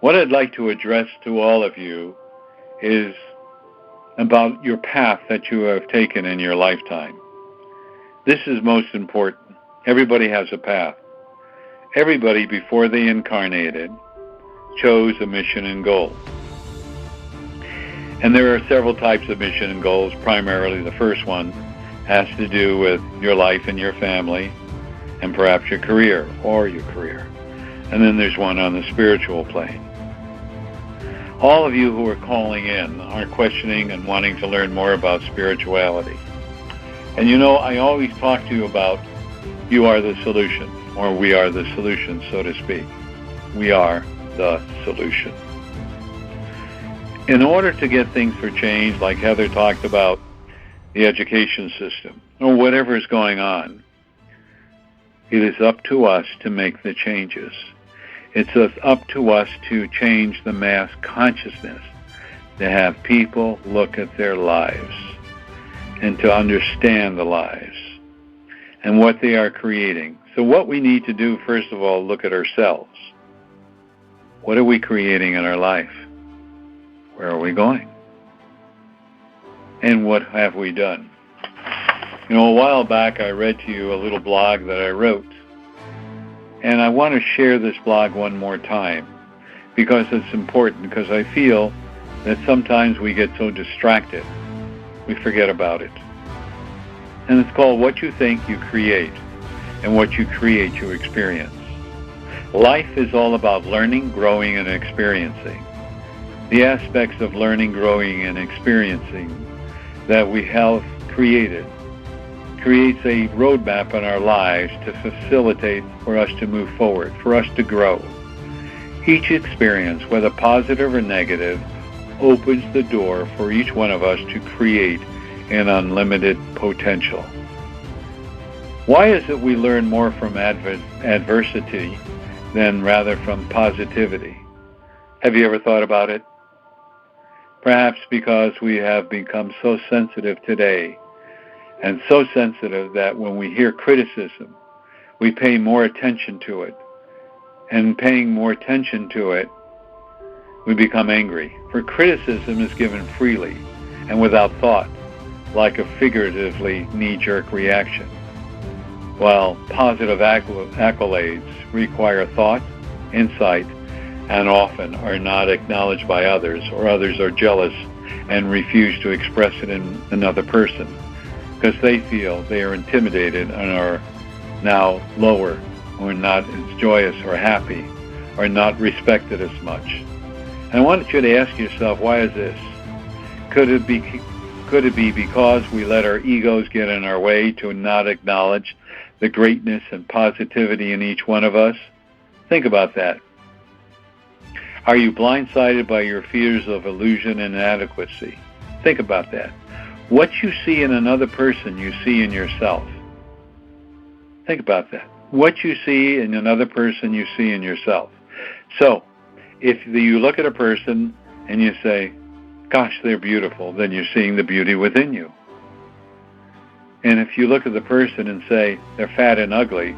What I'd like to address to all of you is about your path that you have taken in your lifetime. This is most important. Everybody has a path. Everybody, before they incarnated, chose a mission and goal. And there are several types of mission and goals. Primarily, the first one has to do with your life and your family, and perhaps your career or your career. And then there's one on the spiritual plane. All of you who are calling in are questioning and wanting to learn more about spirituality. And you know, I always talk to you about you are the solution, or we are the solution, so to speak. We are the solution. In order to get things for change, like Heather talked about the education system, or whatever is going on, it is up to us to make the changes. It's up to us to change the mass consciousness, to have people look at their lives and to understand the lives and what they are creating. So what we need to do, first of all, look at ourselves. What are we creating in our life? Where are we going? And what have we done? You know, a while back I read to you a little blog that I wrote. And I want to share this blog one more time because it's important, because I feel that sometimes we get so distracted, we forget about it. And it's called What You Think You Create, and what you create you experience. Life is all about learning, growing, and experiencing. The aspects of learning, growing, and experiencing that we have created creates a roadmap in our lives to facilitate for us to move forward, for us to grow. Each experience, whether positive or negative, opens the door for each one of us to create an unlimited potential. Why is it we learn more from adversity than rather from positivity? Have you ever thought about it? Perhaps because we have become so sensitive today, and so sensitive that when we hear criticism, we pay more attention to it. And paying more attention to it, we become angry. For criticism is given freely and without thought, like a figuratively knee-jerk reaction, while positive accolades require thought, insight, and often are not acknowledged by others, or others are jealous and refuse to express it in another person because they feel they are intimidated and are now lower, or not as joyous or happy, or not respected as much. And I want you to ask yourself, why is this? Could it be because we let our egos get in our way to not acknowledge the greatness and positivity in each one of us? Think about that. Are you blindsided by your fears of illusion and inadequacy? Think about that. What you see in another person, you see in yourself. Think about that. What you see in another person, you see in yourself. So, if you look at a person and you say, gosh, they're beautiful, then you're seeing the beauty within you. And if you look at the person and say, they're fat and ugly,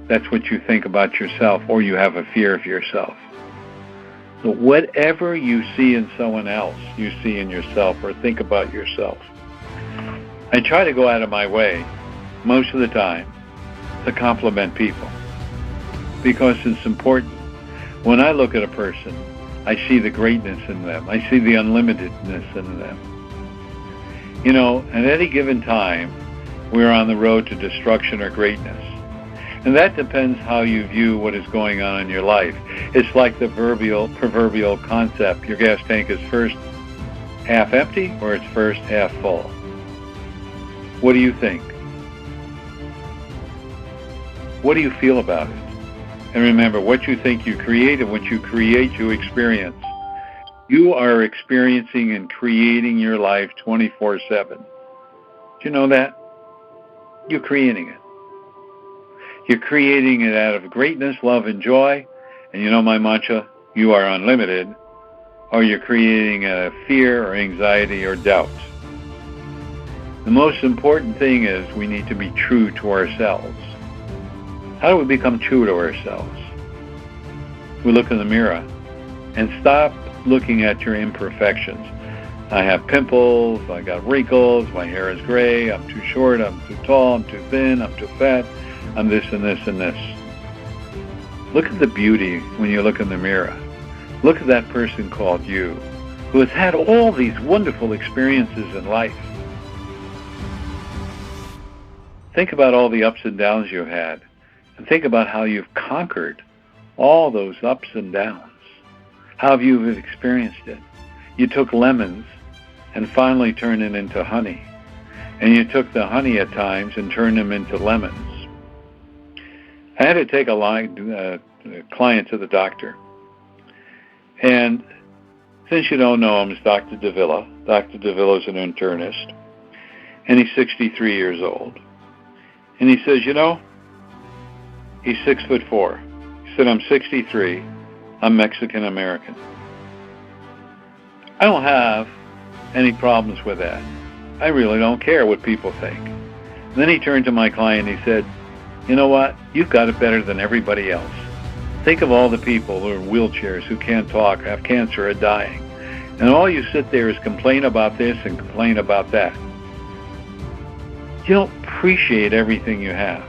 that's what you think about yourself, or you have a fear of yourself. So whatever you see in someone else, you see in yourself, or think about yourself. I try to go out of my way, most of the time, to compliment people, because it's important. When I look at a person, I see the greatness in them. I see the unlimitedness in them. You know, at any given time, we're on the road to destruction or greatness. And that depends how you view what is going on in your life. It's like the proverbial concept. Your gas tank is first half empty or it's first half full. What do you think? What do you feel about it? And remember, what you think you create, and what you create you experience. You are experiencing and creating your life 24/7. Do you know that? You're creating it. You're creating it out of greatness, love, and joy. And you know my mantra, you are unlimited. Or you're creating it out of fear or anxiety or doubt. The most important thing is we need to be true to ourselves. How do we become true to ourselves? We look in the mirror and stop looking at your imperfections. I have pimples, I got wrinkles, my hair is gray, I'm too short, I'm too tall, I'm too thin, I'm too fat, I'm this and this and this. Look at the beauty when you look in the mirror. Look at that person called you, who has had all these wonderful experiences in life. Think about all the ups and downs you had, and think about how you've conquered all those ups and downs. How have you experienced it? You took lemons and finally turned it into honey. And you took the honey at times and turned them into lemons. I had to take a client to the doctor. And since you don't know him, it's Dr. Davila. Dr. Davila is an internist. And he's 63 years old. And he says, he's 6'4". He said, I'm 63. I'm Mexican American. I don't have any problems with that. I really don't care what people think. And then he turned to my client and he said, you know what? You've got it better than everybody else. Think of all the people who are in wheelchairs, who can't talk, have cancer, are dying. And all you sit there is complain about this and complain about that. You don't appreciate everything you have.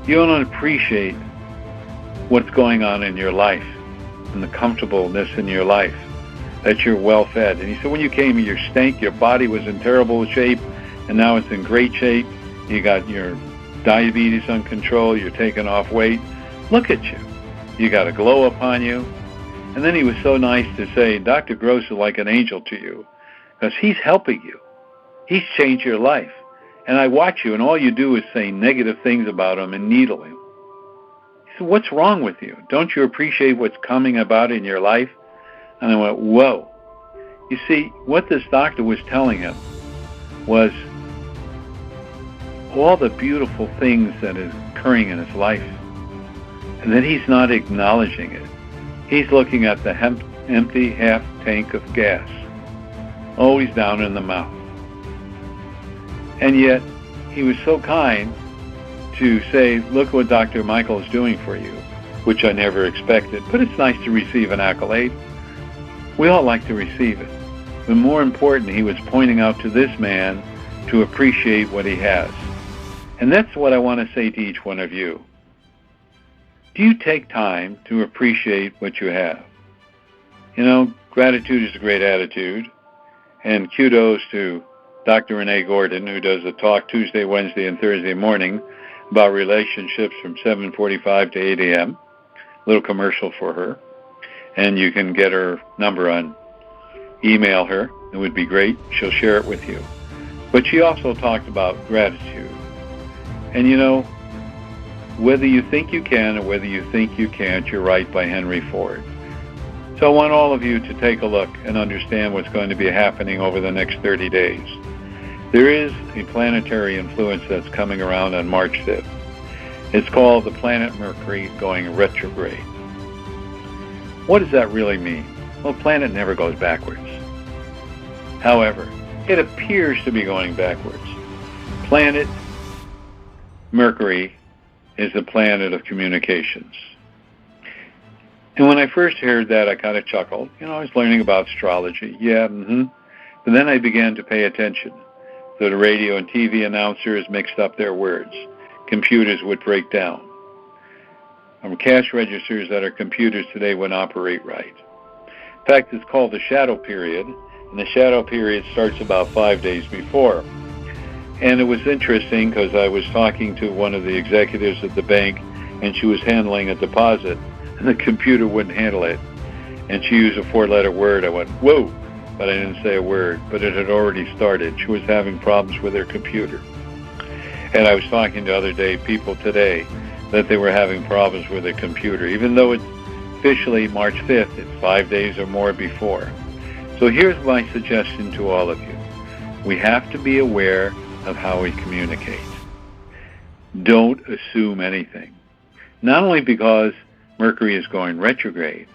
You don't appreciate what's going on in your life and the comfortableness in your life, that you're well fed. And he said, when you came here, you stank, your body was in terrible shape, and now it's in great shape. You got your diabetes under control, you're taking off weight. Look at you. You got a glow upon you. And then he was so nice to say, Dr. Gross is like an angel to you, because he's helping you. He's changed your life. And I watch you, and all you do is say negative things about him and needle him. He said, what's wrong with you? Don't you appreciate what's coming about in your life? And I went, whoa. You see, what this doctor was telling him was all the beautiful things that is occurring in his life, and that he's not acknowledging it. He's looking at the empty half tank of gas, always down in the mouth. And yet, he was so kind to say, look what Dr. Michael is doing for you, which I never expected. But it's nice to receive an accolade. We all like to receive it. But more important, he was pointing out to this man to appreciate what he has. And that's what I want to say to each one of you. Do you take time to appreciate what you have? Gratitude is a great attitude. And kudos to Dr. Renee Gordon, who does a talk Tuesday, Wednesday, and Thursday morning about relationships from 7:45 to 8 a.m. Little commercial for her. And you can get her number on email her. It would be great. She'll share it with you. But she also talked about gratitude. And whether you think you can or whether you think you can't, you're right, by Henry Ford. So I want all of you to take a look and understand what's going to be happening over the next 30 days. There is a planetary influence that's coming around on March 5th. It's called the planet Mercury going retrograde. What does that really mean? Well, planet never goes backwards. However, it appears to be going backwards. Planet Mercury is the planet of communications. And when I first heard that, I kind of chuckled. I was learning about astrology. But then I began to pay attention. So the radio and TV announcers mixed up their words. Computers would break down. Cash registers that are computers today wouldn't operate right. In fact, it's called the shadow period, and the shadow period starts about 5 days before. And it was interesting because I was talking to one of the executives at the bank, and she was handling a deposit, and the computer wouldn't handle it. And she used a 4-letter word. I went, whoa, but I didn't say a word, but it had already started. She was having problems with her computer. And I was talking to other people today that they were having problems with their computer. Even though it's officially March 5th, it's 5 days or more before. So here's my suggestion to all of you. We have to be aware of how we communicate. Don't assume anything. Not only because Mercury is going retrograde,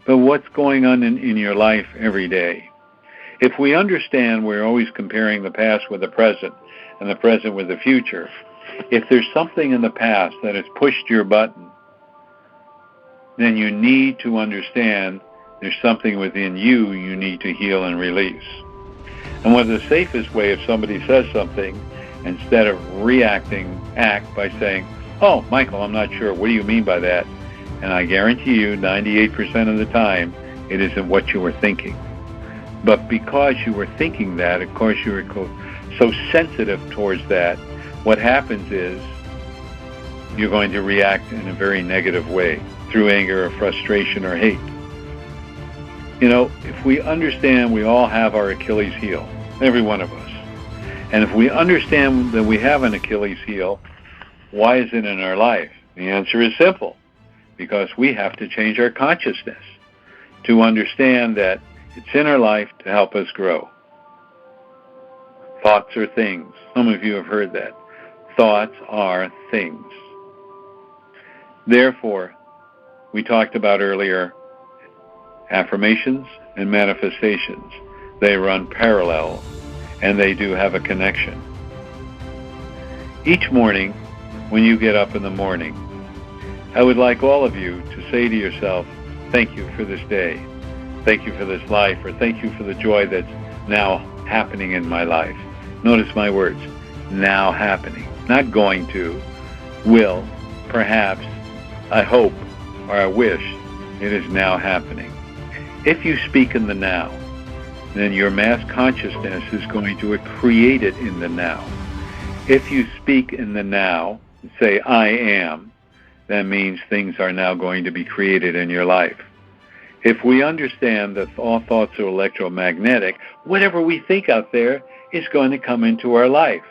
but what's going on in your life every day. If we understand we're always comparing the past with the present and the present with the future, if there's something in the past that has pushed your button, then you need to understand there's something within you you need to heal and release. And one of the safest way, if somebody says something, instead of reacting, act by saying, "Oh, Michael, I'm not sure. What do you mean by that?" And I guarantee you, 98% of the time, it isn't what you were thinking. But because you were thinking that, of course you were so sensitive towards that, what happens is you're going to react in a very negative way through anger or frustration or hate. You know, if we understand we all have our Achilles heel, every one of us, and if we understand that we have an Achilles heel, why is it in our life? The answer is simple. Because we have to change our consciousness to understand that it's in our life to help us grow. Thoughts are things. Some of you have heard that. Thoughts are things. Therefore, we talked about earlier, affirmations and manifestations. They run parallel, and they do have a connection. Each morning, when you get up in the morning, I would like all of you to say to yourself, thank you for this day. Thank you for this life, or thank you for the joy that's now happening in my life. Notice my words, now happening. Not going to, will, perhaps, I hope, or I wish. It is now happening. If you speak in the now, then your mass consciousness is going to create it in the now. If you speak in the now, say, I am, that means things are now going to be created in your life. If we understand that all thoughts are electromagnetic, whatever we think out there is going to come into our life.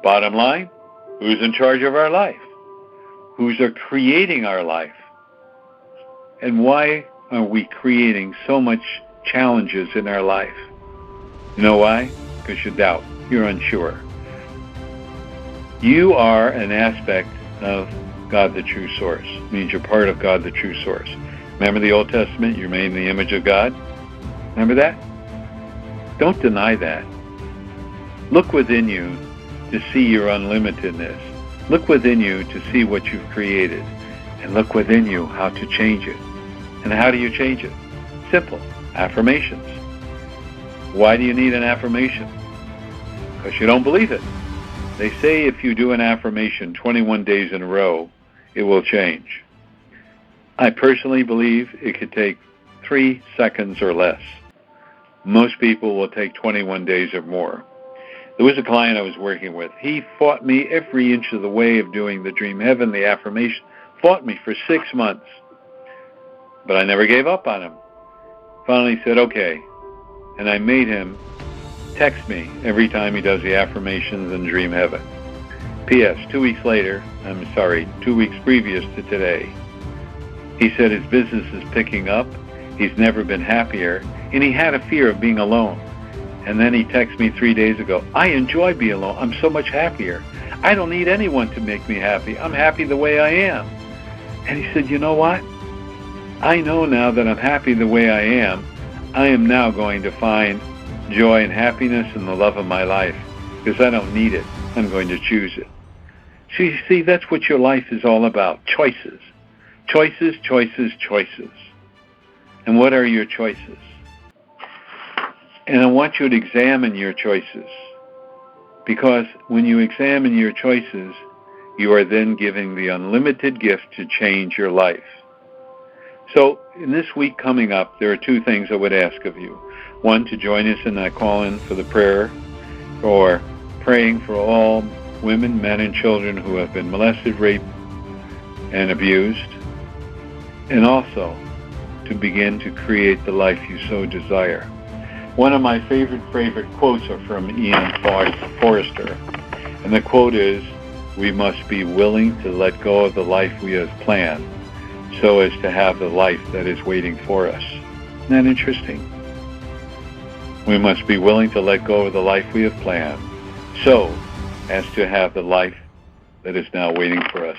Bottom line, who's in charge of our life? Who's creating our life? And why are we creating so much challenges in our life? You know why? Because you doubt. You're unsure. You are an aspect of God the true source. It means you're part of God the true source. Remember the Old Testament? You're made in the image of God? Remember that? Don't deny that. Look within you to see your unlimitedness. Look within you to see what you've created. And look within you how to change it. And how do you change it? Simple. Affirmations. Why do you need an affirmation? Because you don't believe it. They say if you do an affirmation 21 days in a row, it will change. I personally believe it could take 3 seconds or less. Most people will take 21 days or more. There was a client I was working with. He fought me every inch of the way of doing the Dream Heaven, the affirmation. Fought me for 6 months. But I never gave up on him. Finally said, okay. And I made him text me every time he does the affirmations in Dream Heaven. P.S. 2 weeks later, 2 weeks previous to today, he said his business is picking up, he's never been happier, and he had a fear of being alone. And then he texted me 3 days ago, I enjoy being alone, I'm so much happier. I don't need anyone to make me happy, I'm happy the way I am. And he said, you know what? I know now that I'm happy the way I am now going to find joy and happiness and the love of my life, because I don't need it. I'm going to choose it. So you see, that's what your life is all about. Choices. Choices, choices, choices. And what are your choices? And I want you to examine your choices, because when you examine your choices, you are then giving the unlimited gift to change your life. So in this week coming up, there are 2 things I would ask of you. 1, to join us in that call-in for the prayer, or praying for all women, men, and children who have been molested, raped, and abused. And also to begin to create the life you so desire. One of my favorite quotes are from Ian Forrester. And the quote is, we must be willing to let go of the life we have planned so as to have the life that is waiting for us. Isn't that interesting? We must be willing to let go of the life we have planned so as to have the life that is now waiting for us.